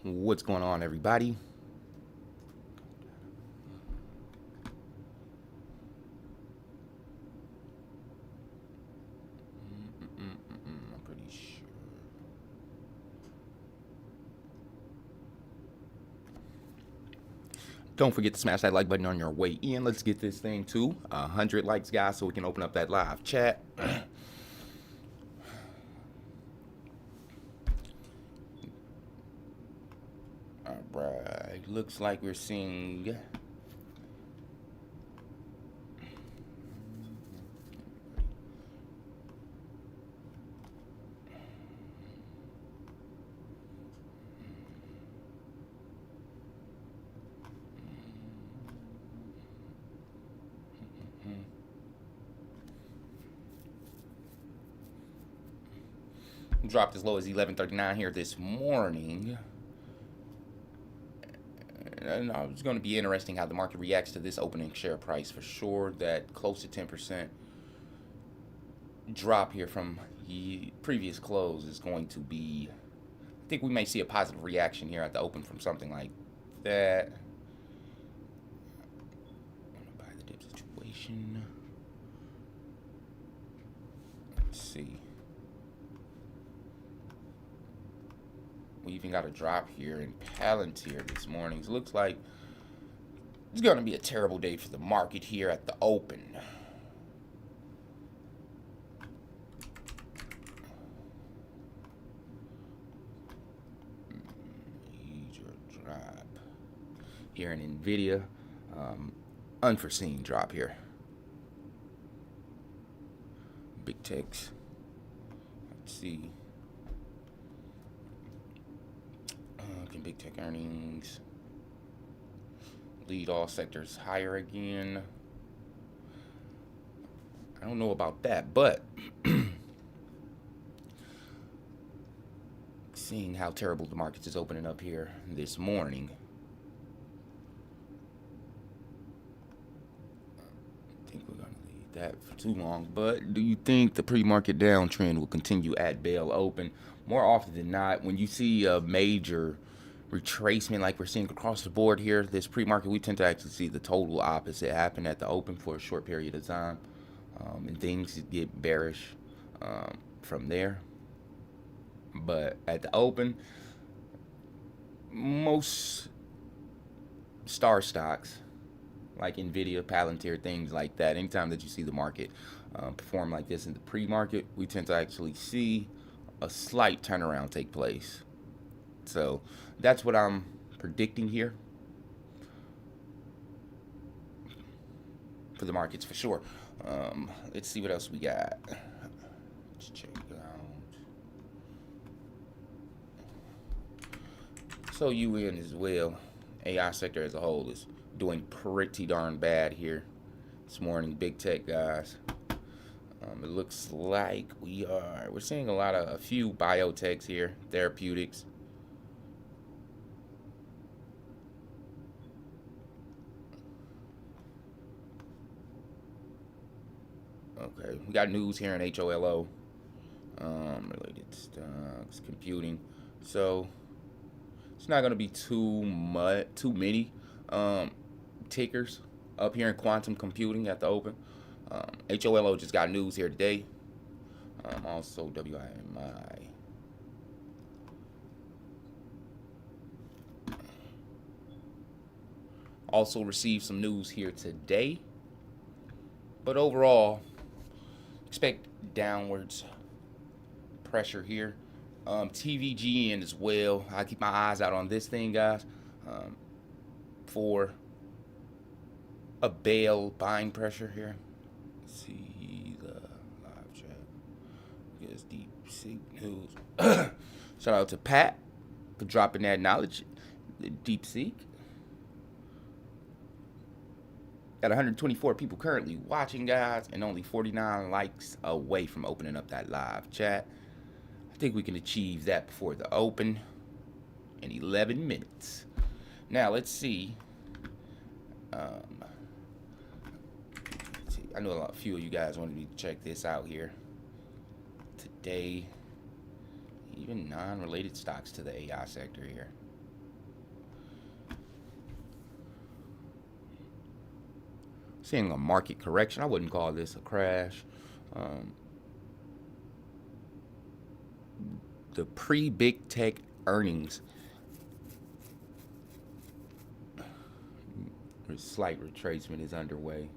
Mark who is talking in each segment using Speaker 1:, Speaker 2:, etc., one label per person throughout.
Speaker 1: What's going on, everybody? I'm pretty sure. Don't forget to smash that like button on your way in. Let's get this thing to 100 likes, guys, so we can open up that live chat. All right, looks like we're seeing dropped as low as 11.39 here this morning. And it's going to be interesting how the market reacts to this opening share price for sure. That close to 10% drop here from the previous close is going to be, I think we may see a positive reaction here at the open from something like that. I'm going to buy the dip situation. Let's see. We even got a drop here in Palantir this morning. It looks like it's going to be a terrible day for the market here at the open. Major drop here in Nvidia. Unforeseen drop here. Big techs. Let's see. Big tech earnings lead all sectors higher again. I don't know about that, but seeing how terrible the markets is opening up here this morning, I think we're going to leave that for too long. But do you think the pre-market downtrend will continue at bail open? More often than not, when you see a major retracement like we're seeing across the board here, this pre-market, we tend to actually see the total opposite happen at the open for a short period of time, and things get bearish from there. But at the open, most star stocks like Nvidia, Palantir, things like that, anytime that you see the market perform like this in the pre-market, we tend to actually see a slight turnaround take place. So that's what I'm predicting here for the markets for sure. Let's see what else we got. Let's check it out. So UN as well, AI sector as a whole is doing pretty darn bad here this morning. Big tech guys. It looks like we're seeing a few biotechs here, therapeutics. Okay, we got news here in HOLO, related stocks, computing. So it's not going to be too many tickers up here in quantum computing at the open. HOLO just got news here today. Also WIMI. Also received some news here today. But overall, expect downwards pressure here. TVGN as well. I keep my eyes out on this thing, guys, for a bail buying pressure here. Let's see the live chat. Here's DeepSeek news. Shout out to Pat for dropping that knowledge. The DeepSeek. Got 124 people currently watching, guys, and only 49 likes away from opening up that live chat. I think we can achieve that before the open in 11 minutes. Now, let's see. I know a few of you guys wanted me to check this out here today. Even non-related stocks to the AI sector here. Seeing a market correction. I wouldn't call this a crash. The pre-big tech earnings, a slight retracement is underway.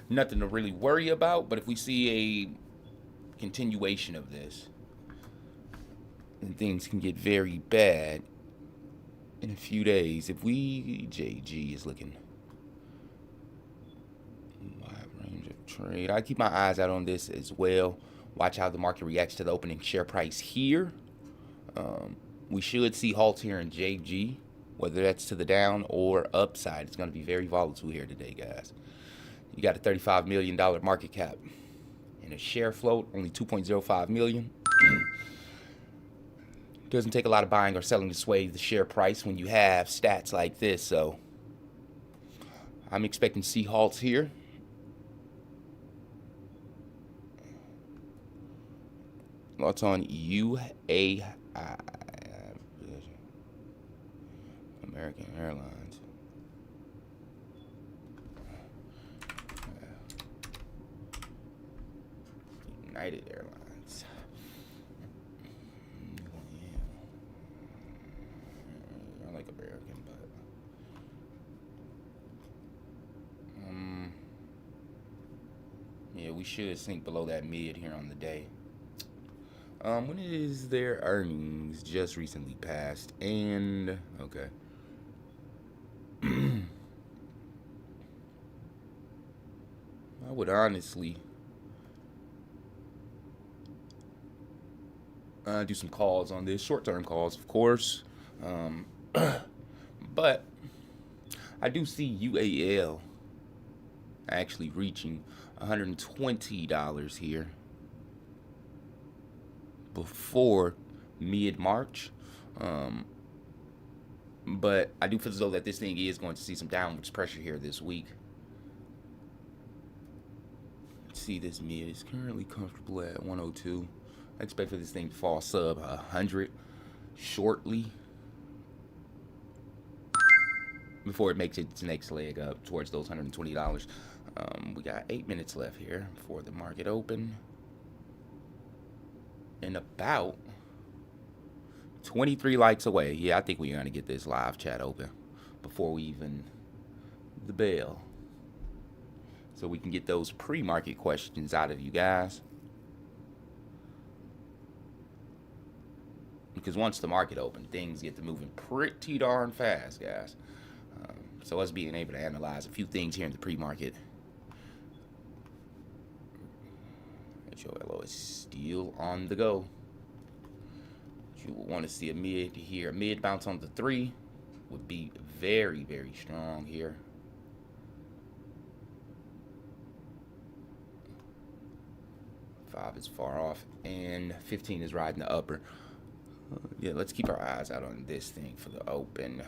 Speaker 1: Nothing to really worry about, but if we see a continuation of this, then things can get very bad in a few days. If we, JG is looking wide range of trade. I keep my eyes out on this as well. Watch how the market reacts to the opening share price here. We should see halts here in JG, whether that's to the down or upside. It's going to be very volatile here today, guys. You got a $35 million market cap and a share float, only 2.05 million. Doesn't take a lot of buying or selling to sway the share price when you have stats like this. So I'm expecting to see halts here. Lots on UAI, American Airlines. United Airlines. I like American, but yeah, we should sink below that mid here on the day. When is their earnings? Just recently passed, and okay. I would honestly do some calls on this, short-term calls, of course. But I do see UAL actually reaching $120 here before mid-March. But I do feel as though that this thing is going to see some downwards pressure here this week. Let's see, this mid is currently comfortable at 102. I expect for this thing to fall sub 100 shortly before it makes its next leg up towards those $120. We got 8 minutes left here before the market open. And about 23 likes away. Yeah, I think we're going to get this live chat open before we even the bell, so we can get those pre-market questions out of you guys. Because once the market opens, things get to moving pretty darn fast, guys. So us being able to analyze a few things here in the pre-market. HOLO is still on the go. You will want to see a mid here. A mid bounce on the 3 would be very, very strong here. Five is far off, and 15 is riding the upper. Yeah, let's keep our eyes out on this thing for the open.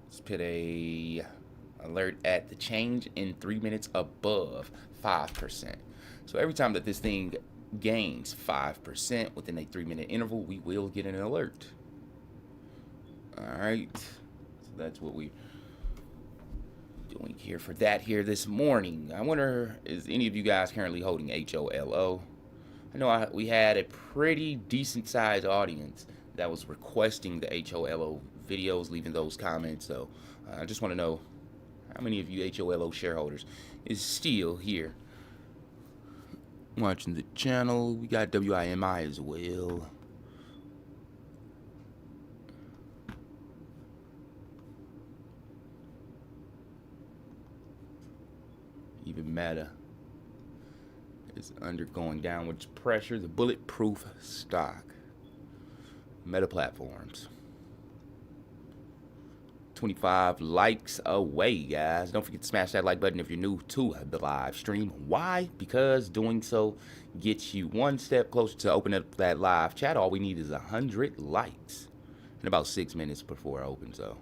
Speaker 1: Let's put a alert at the change in 3 minutes above 5%. So every time that this thing gains 5% within a 3-minute interval, we will get an alert. All right, so that's what we're doing here for that here this morning. I wonder, is any of you guys currently holding HOLO? I know we had a pretty decent sized audience that was requesting the HOLO videos, leaving those comments. So I just want to know how many of you HOLO shareholders is still here watching the channel. We got WIMI as well. Even Meta is undergoing downwards pressure. The bulletproof stock. Meta Platforms. 25 likes away, guys. Don't forget to smash that like button if you're new to the live stream. Why? Because doing so gets you one step closer to opening up that live chat. All we need is 100 likes in about 6 minutes before it opens, so.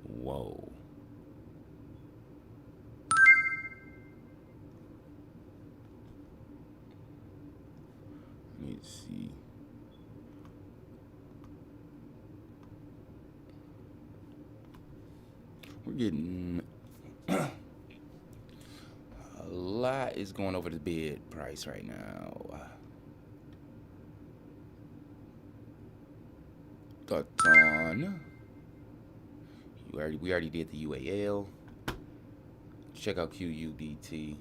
Speaker 1: Whoa. see. We're getting a lot is going over the bid price right now. Thoughts on? We already did the UAL. Check out QUBT.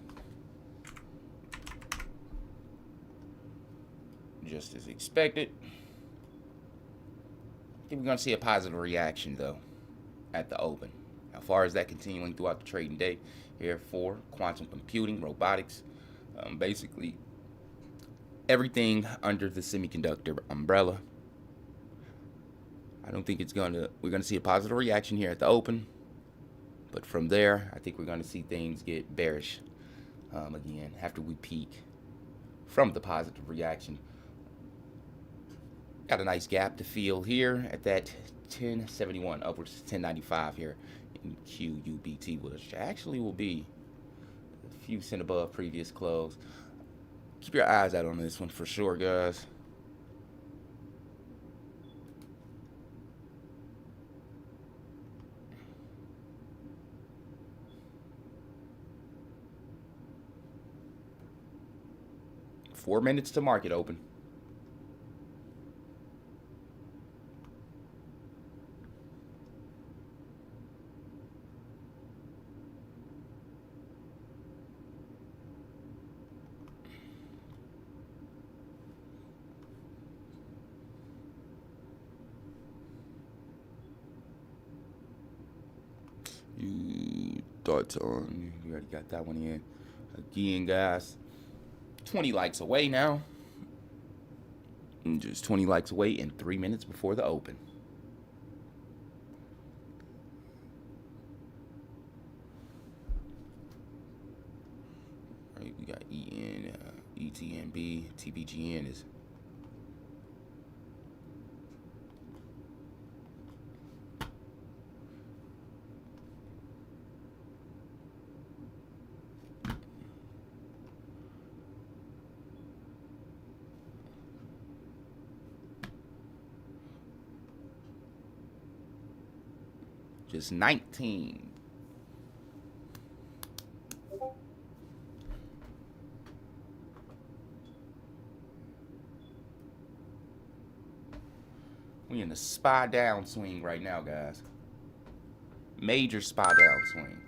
Speaker 1: Just as expected. I think we're going to see a positive reaction, though, at the open. As far as that continuing throughout the trading day, here for quantum computing, robotics, basically everything under the semiconductor umbrella. I don't think we're going to see a positive reaction here at the open. But from there, I think we're going to see things get bearish again after we peak from the positive reaction. Got a nice gap to fill here at that 1071 upwards to 1095 here in QUBT, which actually will be a few cents above previous close. Keep your eyes out on this one for sure, guys. Four minutes to market open. Thoughts on? We already got that one in. Again, guys, 20 likes away now. And just 20 likes away in 3 minutes before the open. All right, we got EN, ETNB, TBGN is. Just 19. We in the SPY downswing right now, guys. Major SPY downswing.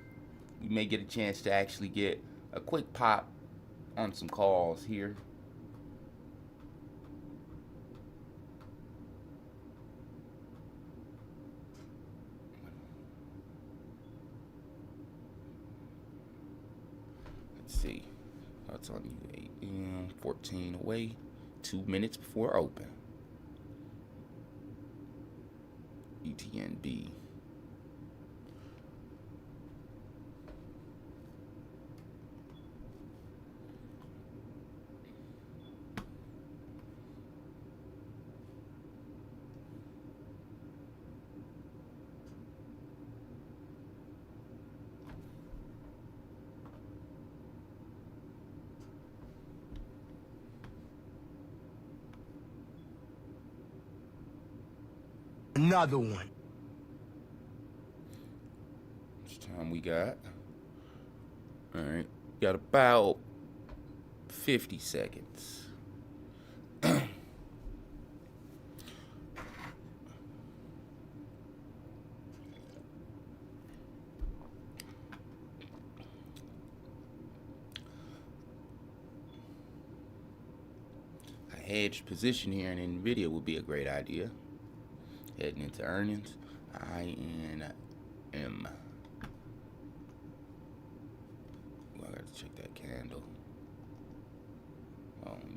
Speaker 1: We may get a chance to actually get a quick pop on some calls here. See, that's on you. 8 AM, 14 away, 2 minutes before open. ETNB.
Speaker 2: Another one.
Speaker 1: How much time we got? All right, got about 50 seconds. A hedged position here in Nvidia would be a great idea. Heading into earnings, INM. Well, I gotta check that candle.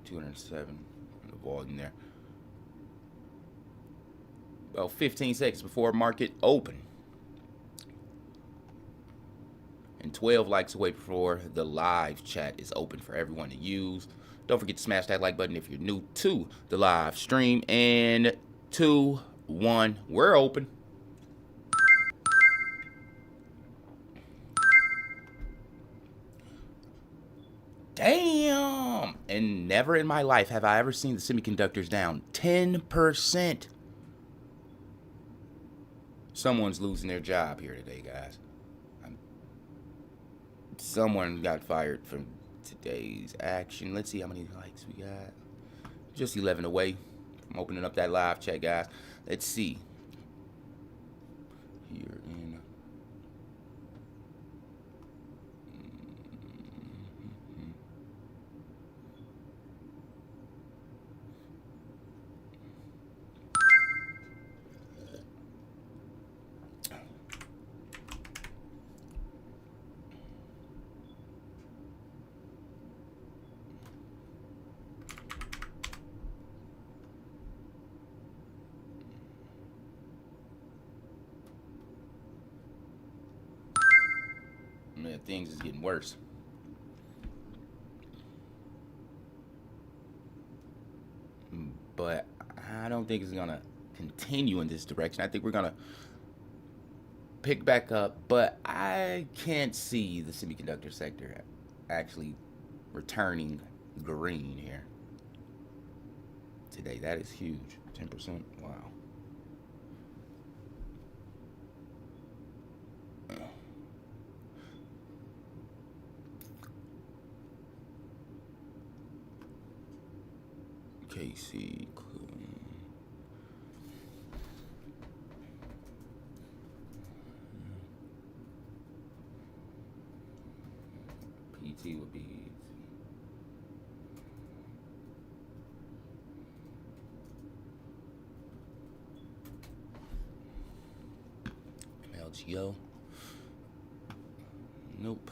Speaker 1: 207 on the volume there. About 15 seconds before market open. And 12 likes away before the live chat is open for everyone to use. Don't forget to smash that like button if you're new to the live stream. And 2, 1, we're open. Damn, And never in my life have I ever seen the semiconductors down 10%. Someone's losing their job here today, guys. Someone got fired from today's action. Let's see how many likes we got. Just 11 away from opening up that live chat, guys. Let's see. Here in man, things is getting worse. But I don't think it's gonna continue in this direction. I think we're gonna pick back up, but I can't see the semiconductor sector actually returning green here today. That is huge. 10%. Wow. KC. PT would be MLGO. Nope.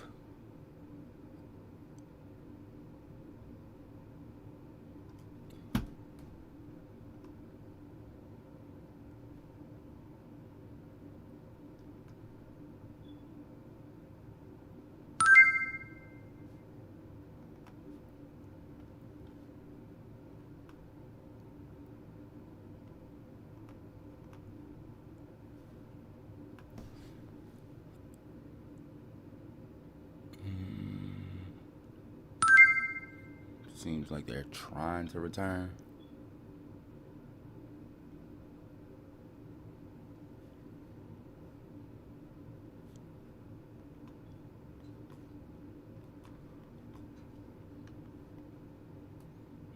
Speaker 1: Seems like they're trying to return.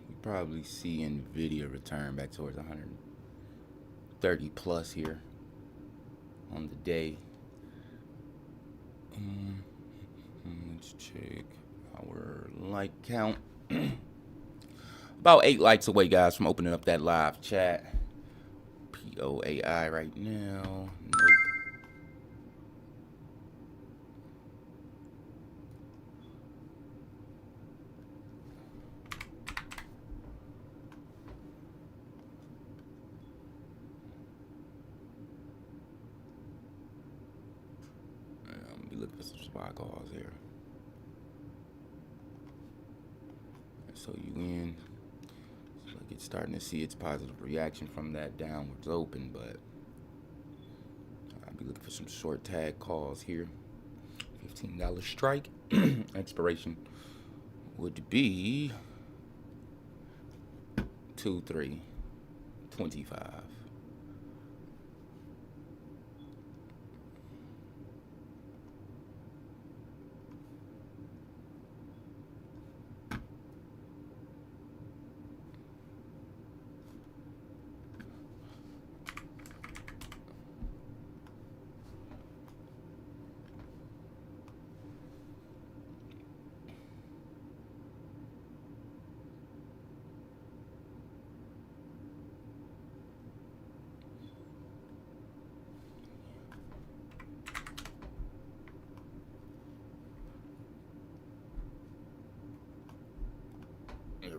Speaker 1: We probably see Nvidia return back towards 130 plus here on the day. Let's check our like count. About 8 likes away, guys, from opening up that live chat. POAI right now. Nope. I'm gonna be looking for some spot calls here. So you in. So like it's starting to see its positive reaction from that downwards open, but I'll be looking for some short tag calls here. $15 strike. Expiration would be 2/3/25.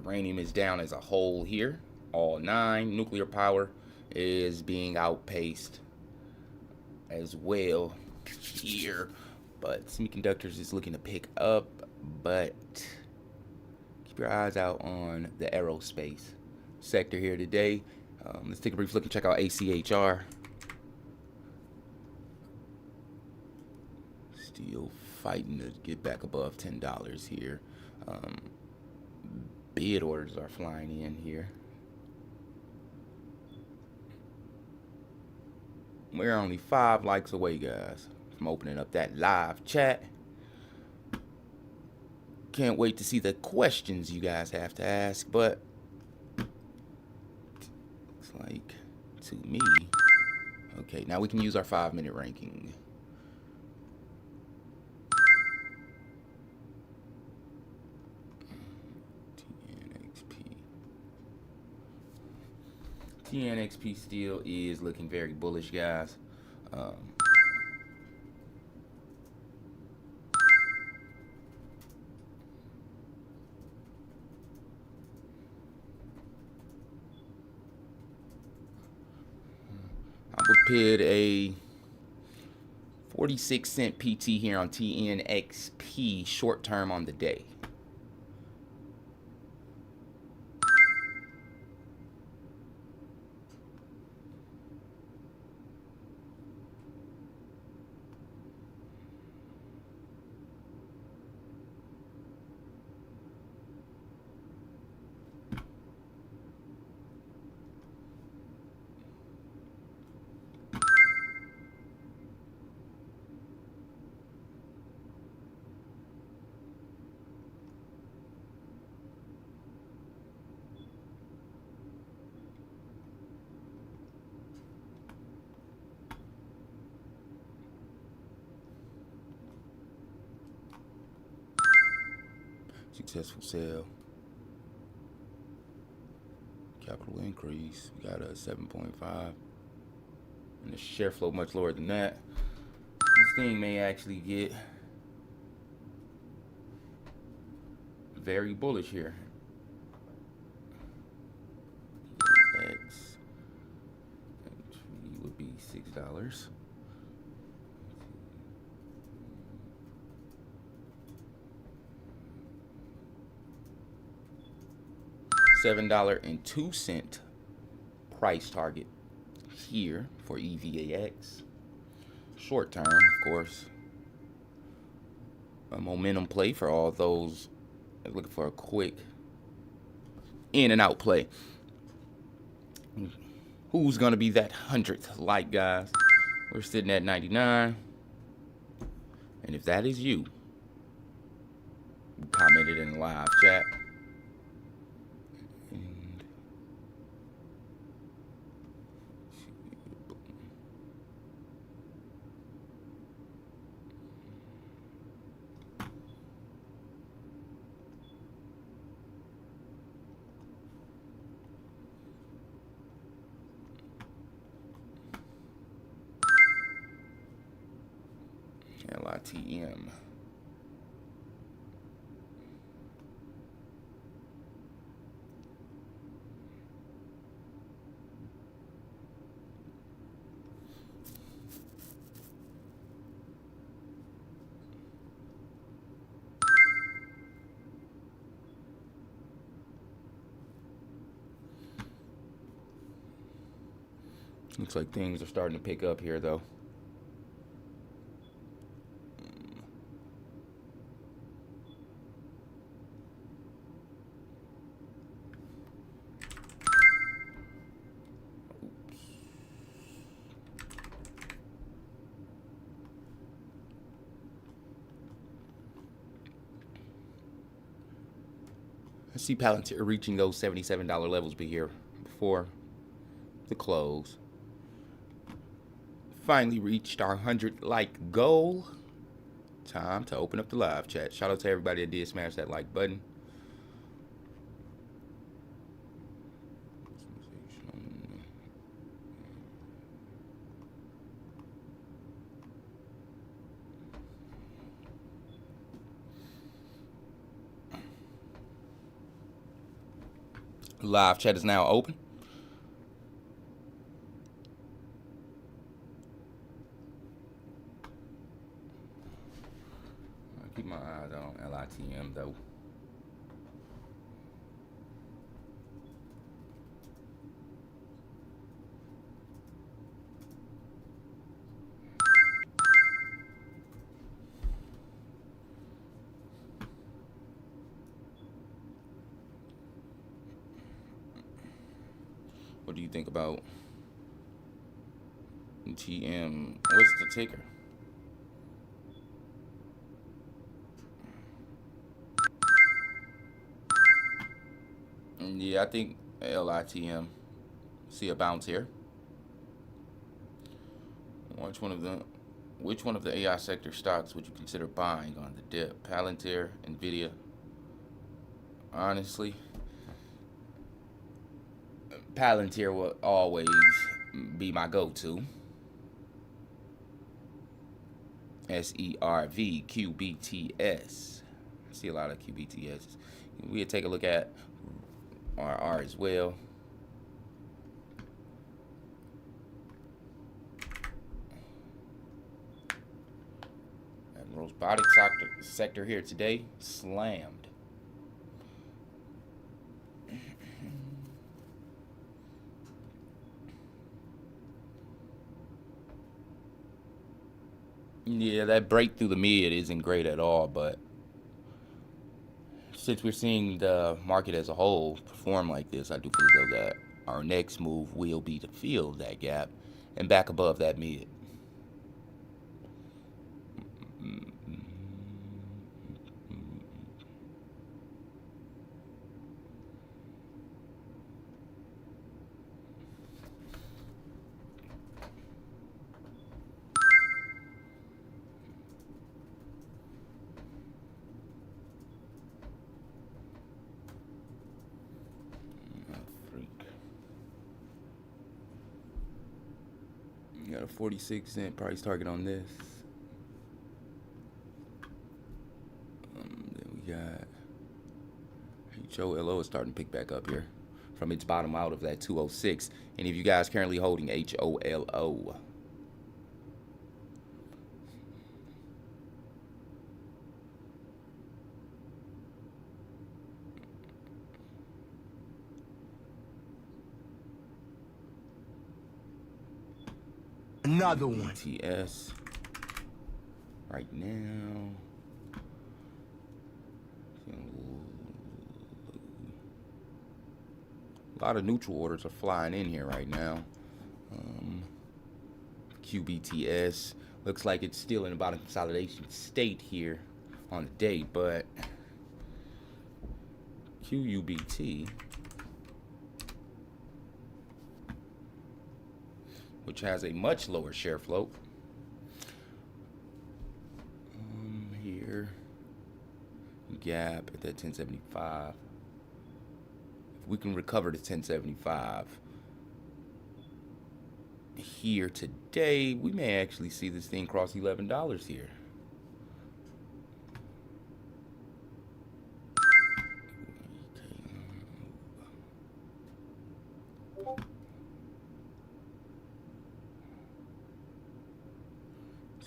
Speaker 1: Uranium is down as a whole here. All 9. Nuclear power is being outpaced as well here. But semiconductors is looking to pick up. But keep your eyes out on the aerospace sector here today. Let's take a brief look and check out ACHR. Still fighting to get back above $10 here. bid orders are flying in here. We're only 5 likes away, guys, from opening up that live chat. Can't wait to see the questions you guys have to ask, but looks like to me. Okay, now we can use our 5-minute ranking. TNXP still is looking very bullish, guys. I would put a 46-cent PT here on TNXP short term on the day. Successful sale. Capital increase. We got a 7.5. And the share flow much lower than that. This thing may actually get very bullish here. X would be $6. $7.02 price target here for EVAX. Short term, of course. A momentum play for all those looking for a quick in and out play. Who's gonna be that 100th like, guys? We're sitting at 99. And if that is you, comment it in the live chat. LITM. Looks like things are starting to pick up here, though. I see Palantir reaching those $77 levels here before the close. Finally reached our 100 like goal. Time to open up the live chat. Shout out to everybody that did smash that like button. Live chat is now open. I'll keep my eyes on LITM though. What do you think about TM? What's the ticker? Yeah, I think LITM. See a bounce here. Which one of the AI sector stocks would you consider buying on the dip? Palantir, Nvidia. Honestly, Palantir will always be my go-to. SERV QBTS. I see a lot of QBTS. We'll take a look at RR as well. And robotics sector here today slammed. Yeah, that break through the mid isn't great at all, but since we're seeing the market as a whole perform like this, I do feel that our next move will be to fill that gap and back above that mid. Got a 46-cent price target on this. Then we got HOLO is starting to pick back up here from its bottom out of that 206. Any of you guys currently holding HOLO?
Speaker 2: Another one.
Speaker 1: ETFs right now. A lot of neutral orders are flying in here right now. QBTS looks like it's still in about a consolidation state here on the day, but QUBT, which has a much lower share float. Here, gap at that 1075. If we can recover to 1075 here today, we may actually see this thing cross $11 here.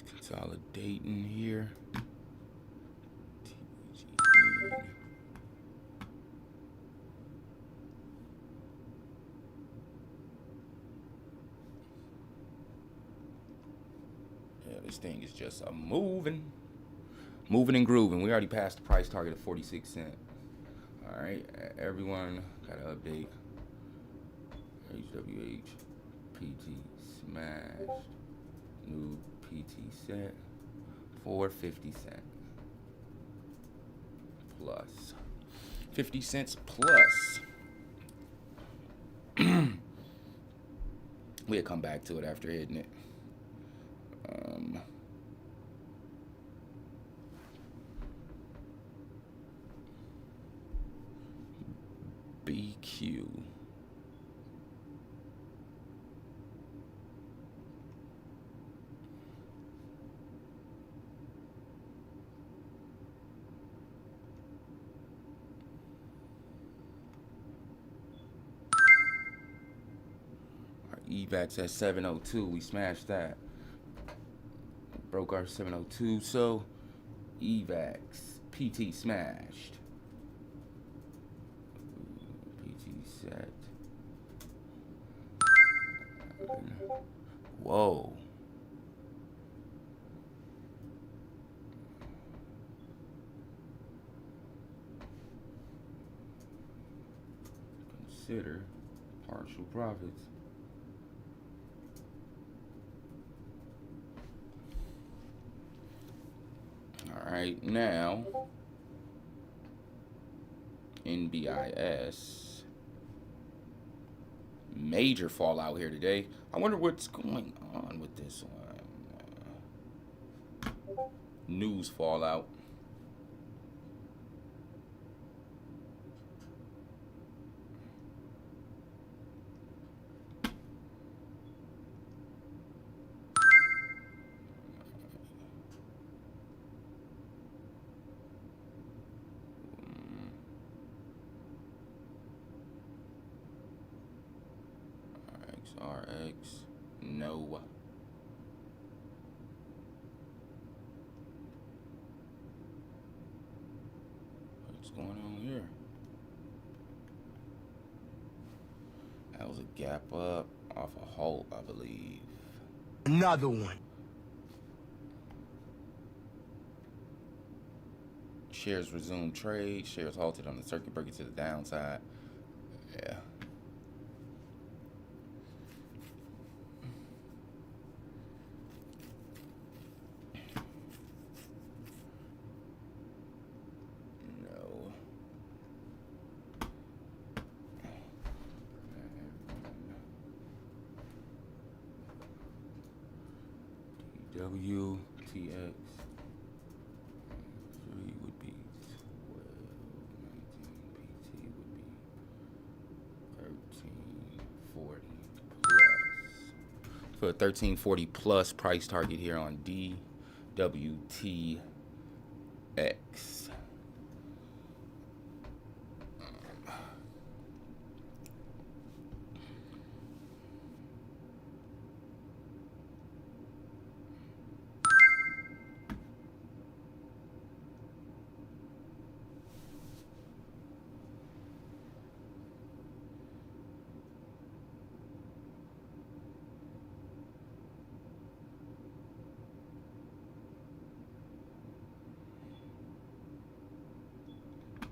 Speaker 1: Consolidating here. Yeah, this thing is just a moving and grooving. We already passed the price target of 46 cents. All right, everyone got to update. HWH PT smashed. New PT set for 50 cents plus 50 cents plus. We'll come back to it after hitting it. BQ. EVAX at 702, we smashed that. Broke our 702, so EVAX PT smashed. PT set. Whoa. Consider Partial profits. All right, now NBIS. Major fallout here today. I wonder what's going on with this one. News fallout. RX, no. What's going on here? That was a gap up off a halt, I believe.
Speaker 2: Another one.
Speaker 1: Shares resumed trade. Shares halted on the circuit breaker to the downside. Yeah. WTX 3 would be 12, 19 PT would be 1340 plus. For a 1340 plus price target here on DWTX.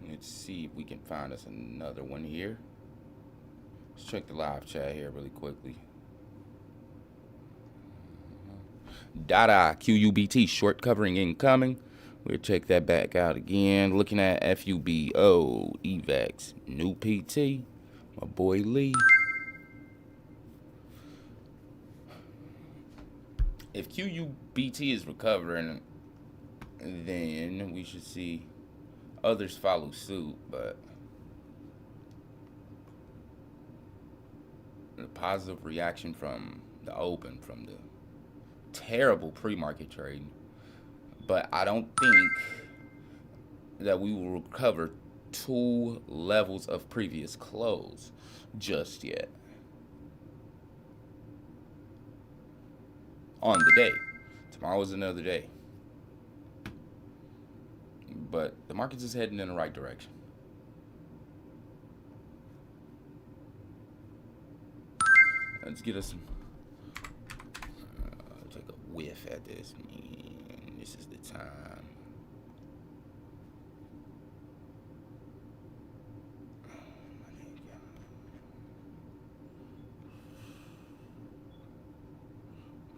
Speaker 1: Let's see if we can find us another one here. Let's check the live chat here really quickly. Dada QUBT short covering incoming. We'll check that back out again. Looking at FUBO EVAX new PT. My boy Lee. If QUBT is recovering, then we should see others follow suit, but the positive reaction from the open, from the terrible pre-market trading, but I don't think that we will recover 2 levels of previous close just yet. On the day. Tomorrow is another day. But the market's just heading in the right direction. Let's get us some. Take a whiff at this, man. This is the time.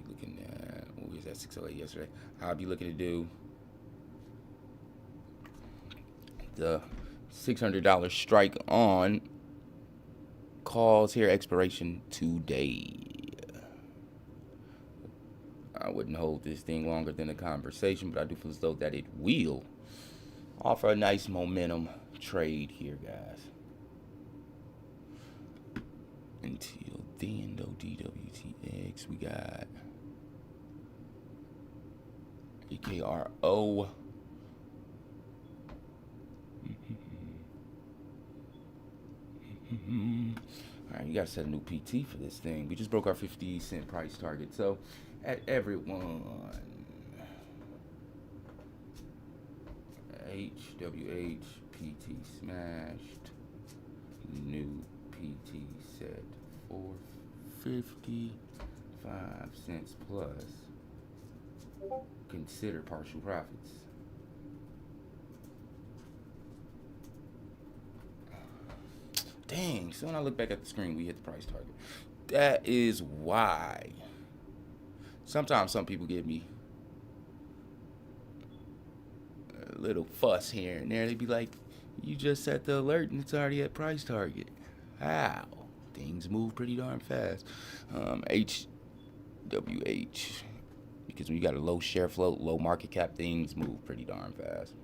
Speaker 1: Be looking at what was that 608 yesterday? I'll be looking to do the $600 strike on calls here, expiration today. I wouldn't hold this thing longer than a conversation, but I do feel as though that it will offer a nice momentum trade here, guys. Until then, though, DWTX, we got EKRO. All right, you gotta set a new PT for this thing. We just broke our 50-cent price target. So, at everyone, HWH PT smashed. New PT set for 55 cents plus. Consider partial profits. Dang, so when I look back at the screen, we hit the price target. That is why. Sometimes some people give me a little fuss here and there. They be like, you just set the alert and it's already at price target. How? Things move pretty darn fast. HWH. Because when you got a low share float, low market cap, things move pretty darn fast.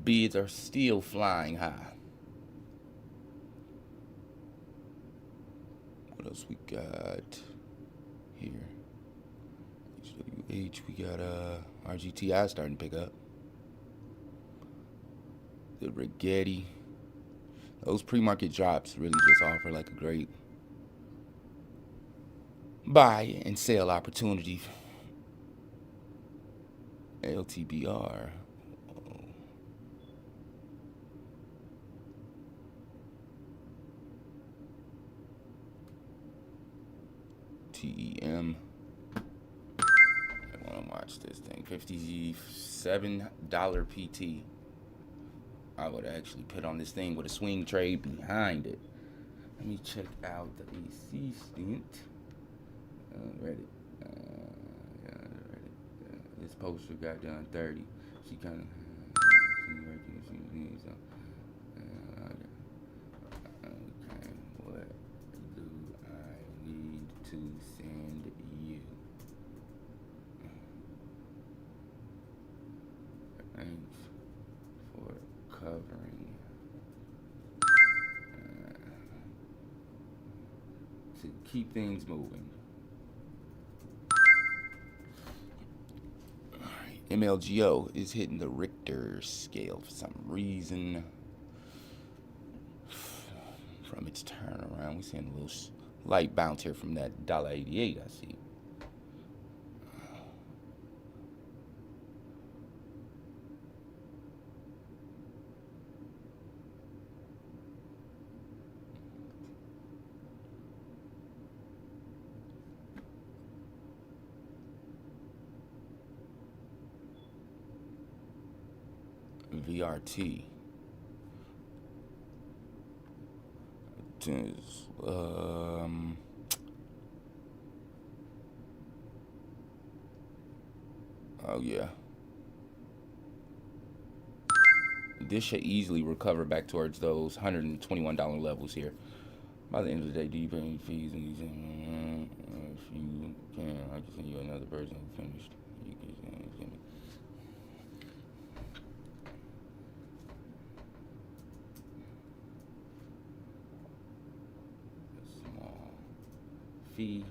Speaker 1: Bids are still flying high. What else we got here? HWH, we got RGTI starting to pick up. The Rigetti. Those pre-market drops really just offer like a great buy and sell opportunity. LTBR. TEM. I want to watch this thing. $57 PT. I would actually put on this thing with a swing trade behind it. Let me check out the AC stint. Reddit. This poster got done 30. She kind of. Okay, what do I need to send you? Thanks for covering. To keep things moving. MLGO is hitting the Richter scale for some reason. From its turnaround, we're seeing a little light bounce here from that $1.88 I see. VRT. Oh yeah. This should easily recover back towards those $121 levels here. By the end of the day, do you pay any fees? And if you can, I can send you another version finished. You can small fee.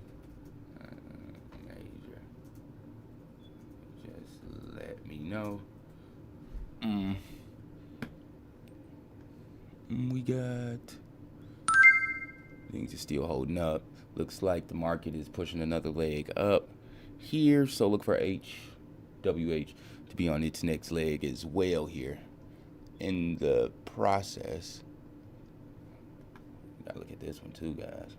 Speaker 1: Major. Just let me know. We got things are still holding up. Looks like the market is pushing another leg up here. So look for HWH to be on its next leg as well here. In the process, gotta look at this one too, guys.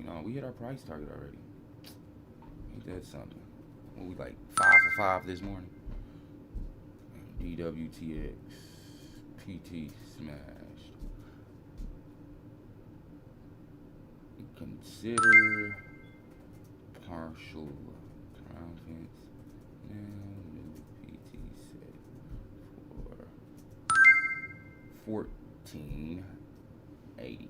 Speaker 1: Oh, we hit our price target already. Ain't that something? Well, we like 5 for 5 this morning. DWTX, PT smashed. Consider partial profits. Now new PT set for 1480.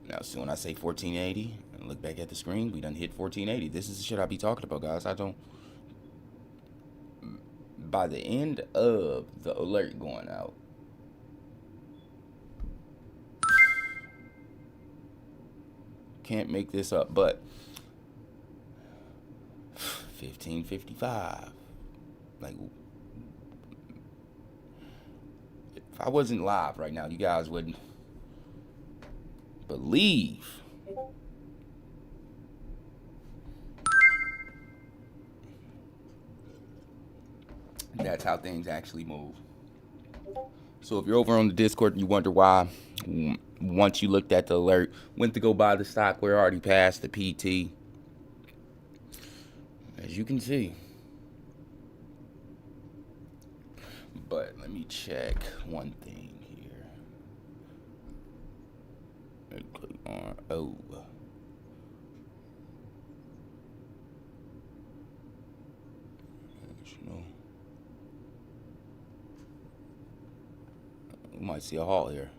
Speaker 1: Now, so when I say 1480, and look back at the screen, we done hit 1480. This is the shit I be talking about, guys. By the end of the alert going out, can't make this up, but 1555. Like, if I wasn't live right now, you guys wouldn't believe That's how things actually move. So if you're over on the Discord and you wonder why, once you looked at the alert, went to go buy the stock, we're already past the PT. As you can see. But let me check one thing here. Click on O. We might see a halt here.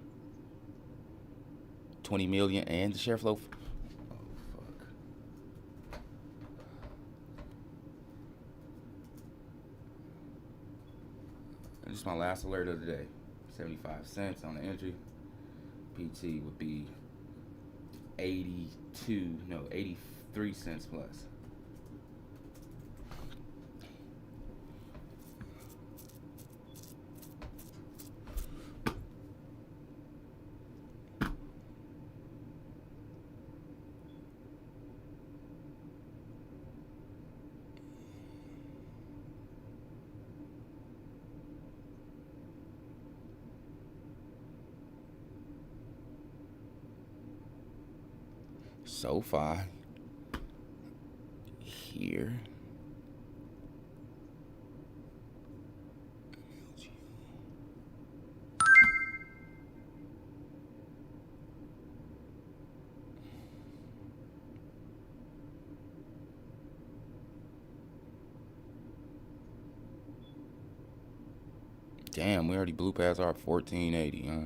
Speaker 1: 20 million and the share flow. Oh, fuck. This is my last alert of the day. 75 cents on the entry. PT would be 83 cents plus. So far, here. Damn, we already blew past our 1480, huh?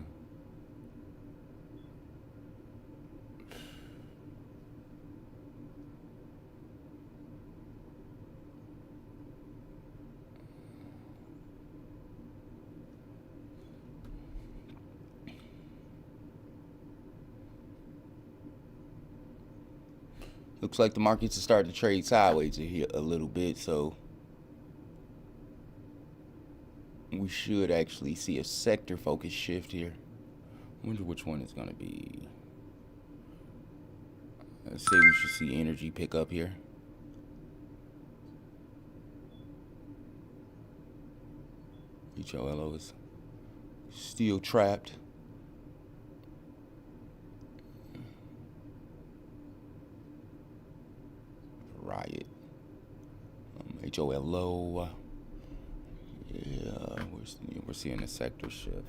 Speaker 1: Looks like the markets are starting to trade sideways here a little bit, so we should actually see a sector focus shift here. I wonder which one it's going to be. Let's say we should see energy pick up here. HOLO is still trapped. Riot. HOLO. Yeah, we're seeing a sector shift.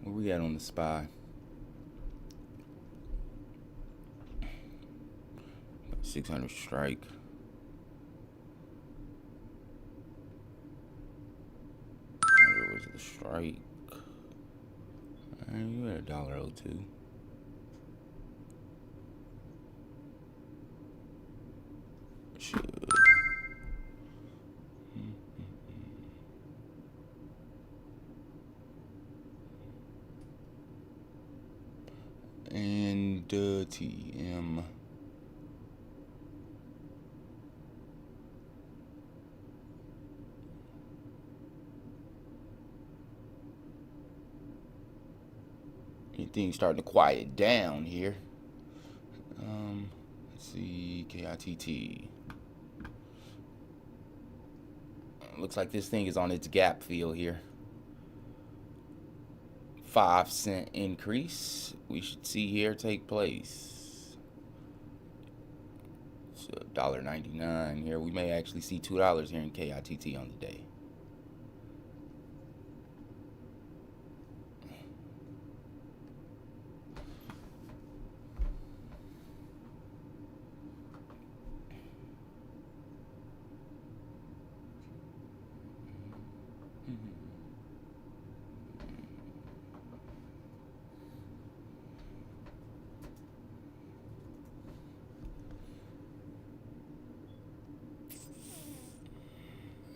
Speaker 1: Where we at on the SPY? 600 strike. Was the strike? You at $1.02. Should. And TM. Things starting to quiet down here. Let's see, KITT. Looks like this thing is on its gap fill here. 5-cent increase we should see here take place. It's $1.99 here. We may actually see $2 here in KITT on the day.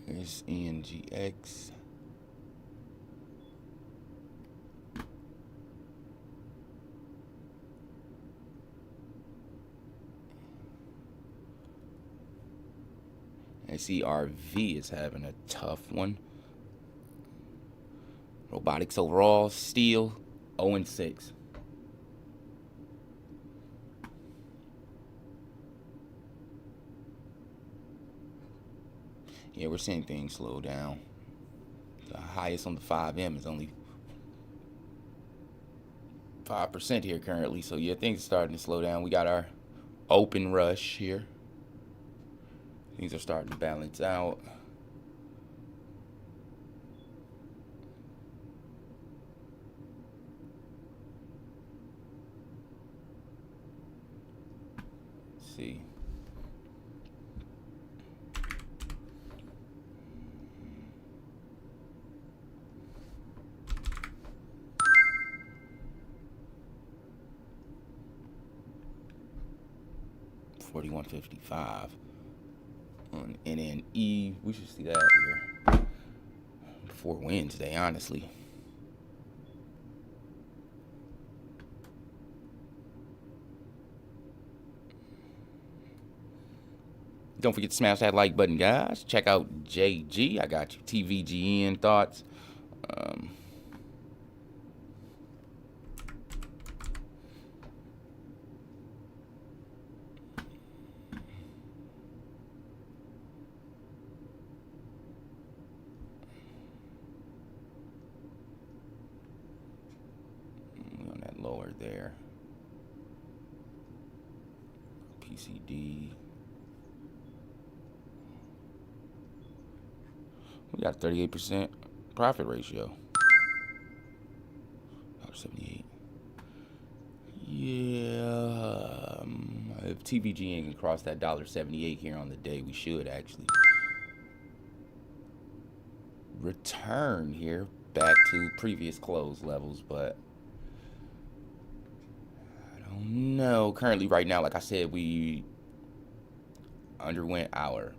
Speaker 1: Here's ENGX. SERV is having a tough one. Robotics overall, still 0-6. Yeah, we're seeing things slow down. The highest on the 5M is only 5% here currently. So yeah, things are starting to slow down. We got our open rush here. Things are starting to balance out. Let's see. $41.55 on NNE. We should see that here before Wednesday, honestly. Don't forget to smash that like button, guys. Check out JG. I got you. TVGN thoughts. On that lower there. PCD. We got 38% profit ratio. $78. Yeah. If TVGN can cross that $78 here on the day, we should actually return here back to previous close levels, but I don't know. Currently, right now, like I said, we underwent our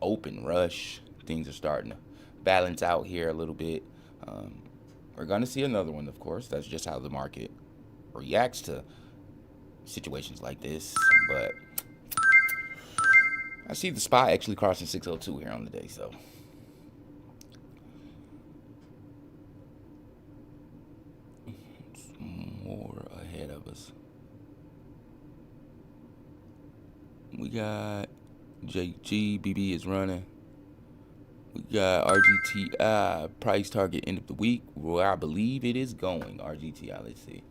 Speaker 1: open rush. Things are starting to balance out here a little bit. We're going to see another one, of course. That's just how the market reacts to situations like this. But I see the SPY actually crossing 602 here on the day, so it's more ahead of us. We got JGBB is running. We got RGTI price target end of the week, where I believe it is going. RGTI, let's see.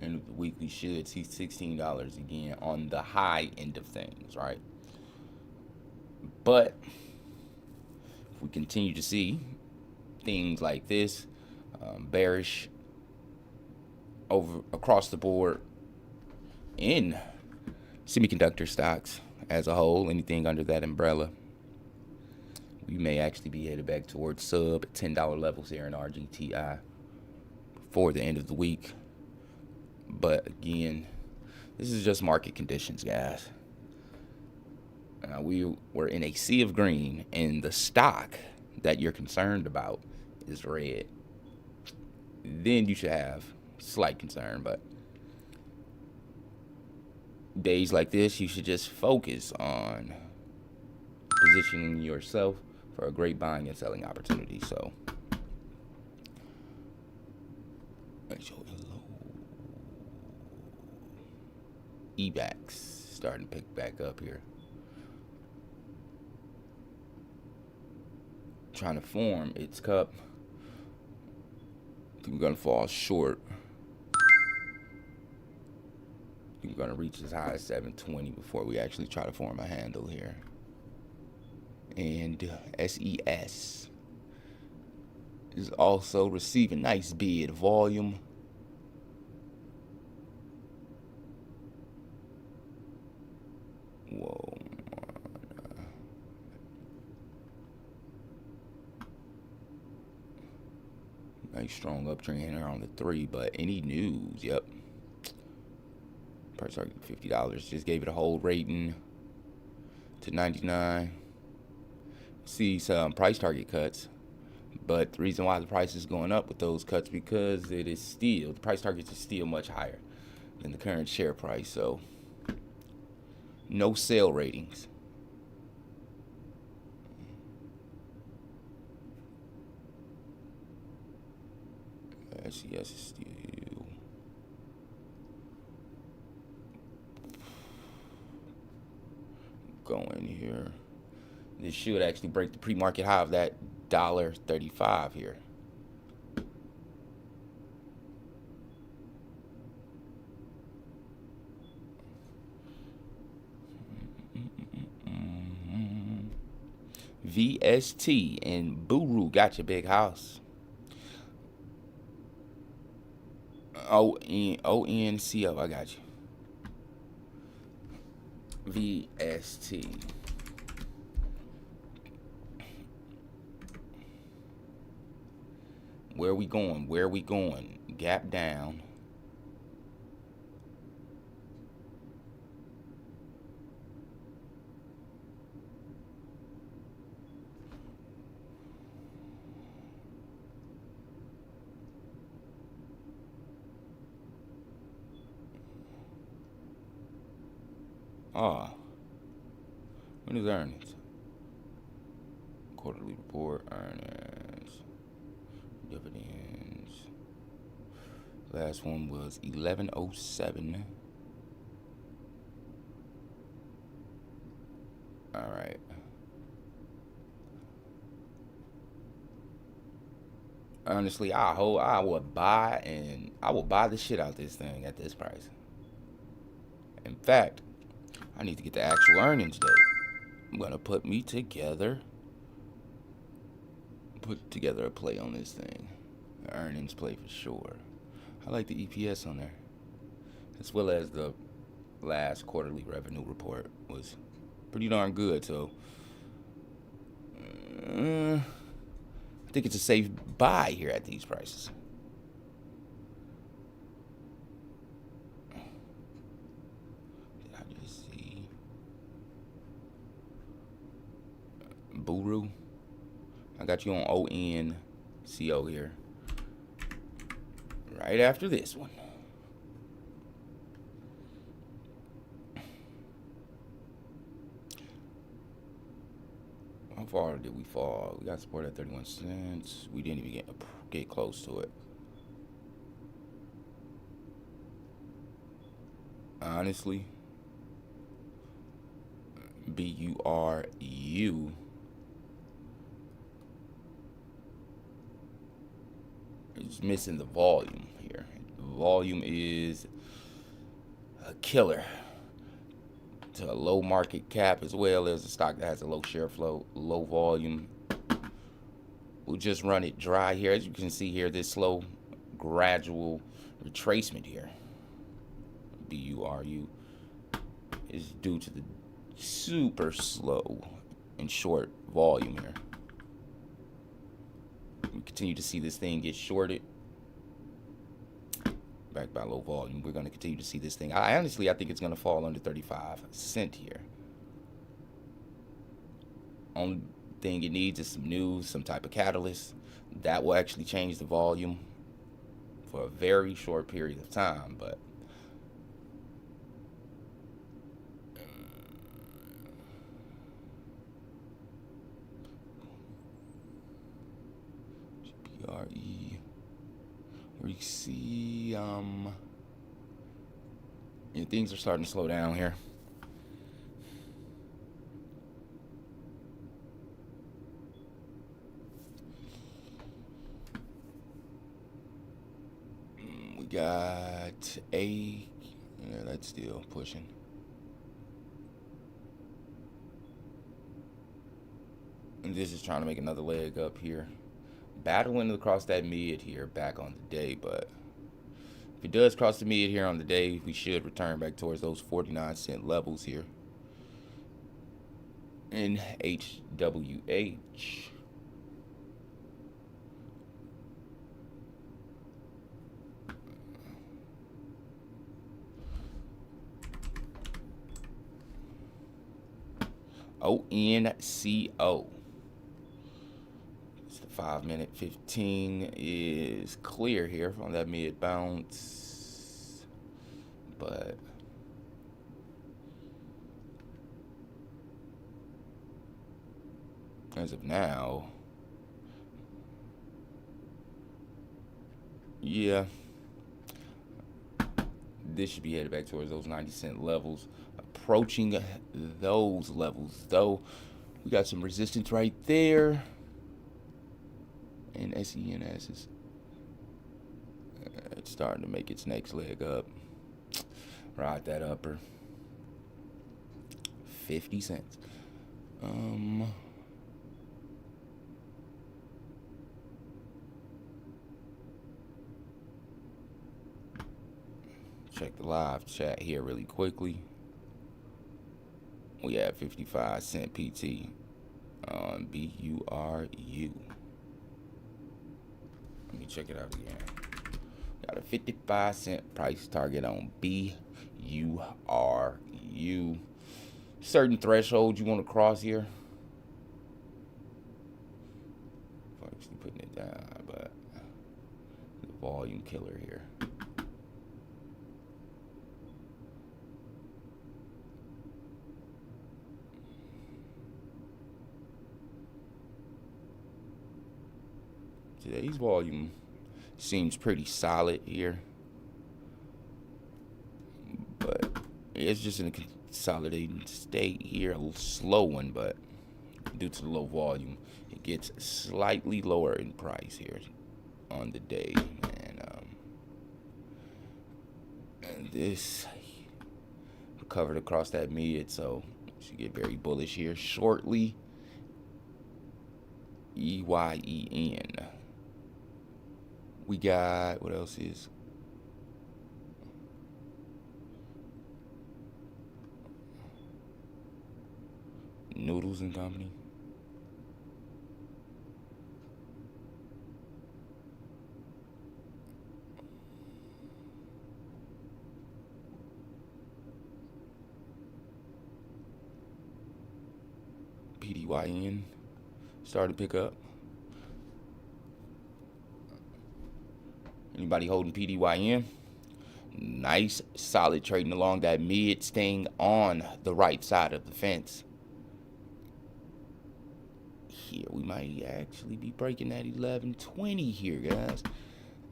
Speaker 1: End of the week, we should see $16 again on the high end of things, right? But if we continue to see things like this, bearish over across the board in semiconductor stocks as a whole, anything under that umbrella, we may actually be headed back towards sub $10 levels here in RGTI before the end of the week. But again, this is just market conditions, guys. We were in a sea of green, and the stock that you're concerned about is red. Then you should have slight concern, but days like this, you should just focus on positioning yourself for a great buying and selling opportunity. So EBAX starting to pick back up here, trying to form its cup. I think we're gonna fall short. I think we're gonna reach as high as 720 before we actually try to form a handle here. And SES is also receiving nice bid volume. Whoa. Nice strong uptrend here on the 3, but any news? Yep. Price target $50. Just gave it a hold rating to 99. See some price target cuts, but the reason why the price is going up with those cuts, because it is still, the price targets is still much higher than the current share price. So no sell ratings. SCS is still going here. This should actually break the pre-market high of that $1.35 here. VST and Buru got your big house. ONCO, I got you. VST. Where we going? Where we going? Gap down. When is earnings? Quarterly report, earnings, dividends. Last one was 1107. All right. Honestly, I would buy the shit out this thing at this price. In fact, I need to get the actual earnings date. I'm gonna put together a play on this thing. The earnings play for sure. I like the EPS on there, as well as the last quarterly revenue report was pretty darn good. So I think it's a safe buy here at these prices. Did I just see Buru? I got you on ONCO here. Right after this one. How far did we fall? We got support at 31 cents. We didn't even get close to it. Honestly, BURU is missing the volume here. The volume is a killer to a low market cap, as well as a stock that has a low share flow, low volume. We'll just run it dry here. As you can see here, this slow gradual retracement here, BURU, is due to the super slow and short volume here. We continue to see this thing get shorted, backed by low volume. We're going to continue to see this thing. I think it's going to fall under 35 cents here. Only thing it needs is some news, some type of catalyst that will actually change the volume for a very short period of time. But GPRE, we see things are starting to slow down here. We got that's still pushing. And this is trying to make another leg up here, battling across that mid here back on the day. But if it does cross the mid here on the day, we should return back towards those 49-cent levels here in HWH. ONCO. It's the 5-minute 15 is clear here on that mid bounce, but as of now, Yeah, this should be headed back towards those 90-cent levels. Approaching those levels, though, we got some resistance right there. And SENS is it's starting to make its next leg up. Ride that upper. 50 cents. Check the live chat here really quickly. We have 55-cent PT on BURU. Let me check it out again. Got a 55-cent price target on BURU. Certain thresholds you want to cross here. Actually putting it down, but the volume killer here. Today's volume seems pretty solid here, but it's just in a consolidating state here, a little slow one, but due to the low volume, it gets slightly lower in price here on the day, and this recovered across that mid, so should get very bullish here shortly. EYEN. We got, what else is? Noodles and Company. PDYN started to pick up. Anybody holding PDYN? Nice, solid trading along that mid, staying on the right side of the fence. Here, we might actually be breaking that 1120 here, guys.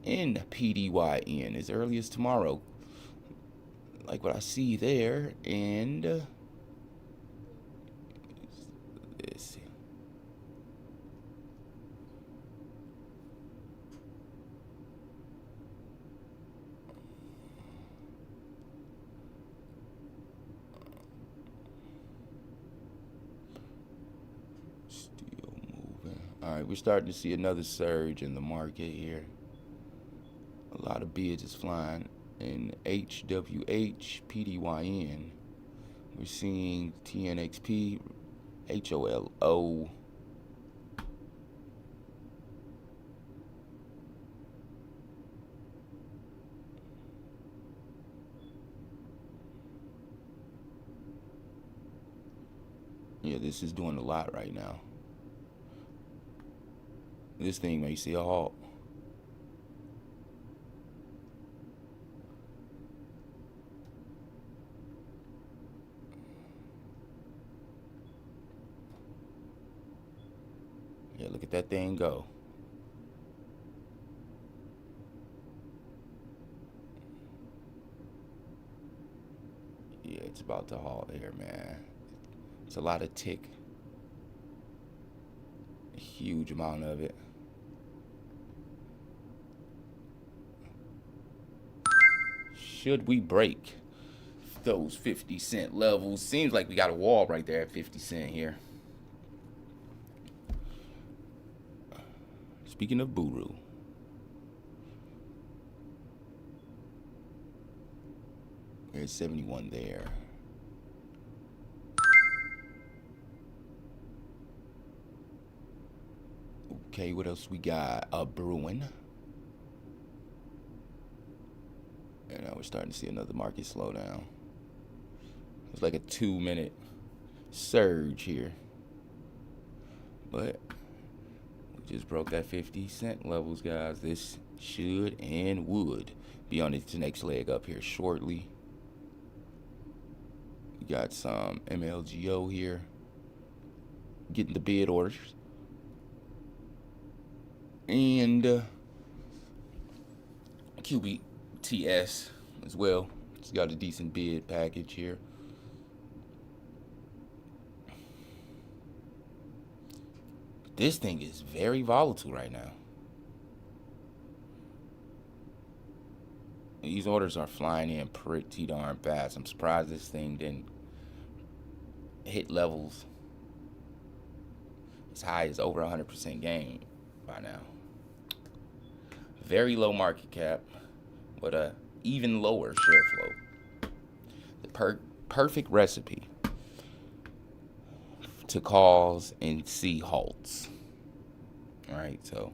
Speaker 1: In PDYN as early as tomorrow. Like what I see there, and this. All right, we're starting to see another surge in the market here. A lot of bids is flying in HWH, PDYN. We're seeing TNXP, HOLO. Yeah, this is doing a lot right now. This thing may see a halt. Yeah, look at that thing go. Yeah, it's about to halt here, man. It's a lot of tick. A huge amount of it. Should we break those 50-cent levels? Seems like we got a wall right there at 50 cent here. Speaking of Buru, there's 71 there. Okay, what else we got? Brewing. And now we're starting to see another market slowdown. It's like a 2-minute surge here. But we just broke that 50-cent levels, guys. This should and would be on its next leg up here shortly. We got some MLGO here. Getting the bid orders. And QBTS as well. It's got a decent bid package here. This thing is very volatile right now. These orders are flying in pretty darn fast. I'm surprised this thing didn't hit levels as high as over 100% gain by now. Very low market cap, but a even lower share flow. The perfect recipe to cause and see halts. All right, so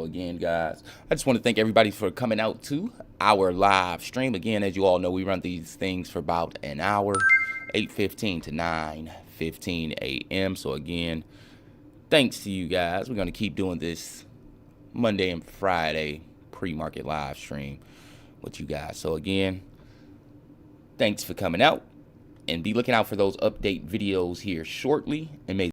Speaker 1: again, guys, I just want to thank everybody for coming out to our live stream. Again, as you all know, we run these things for about an hour, 8:15 to 9:15 a.m. So again, thanks to you guys. We're going to keep doing this Monday and Friday pre-market live stream with you guys. So again, thanks for coming out, and be looking out for those update videos here shortly, and may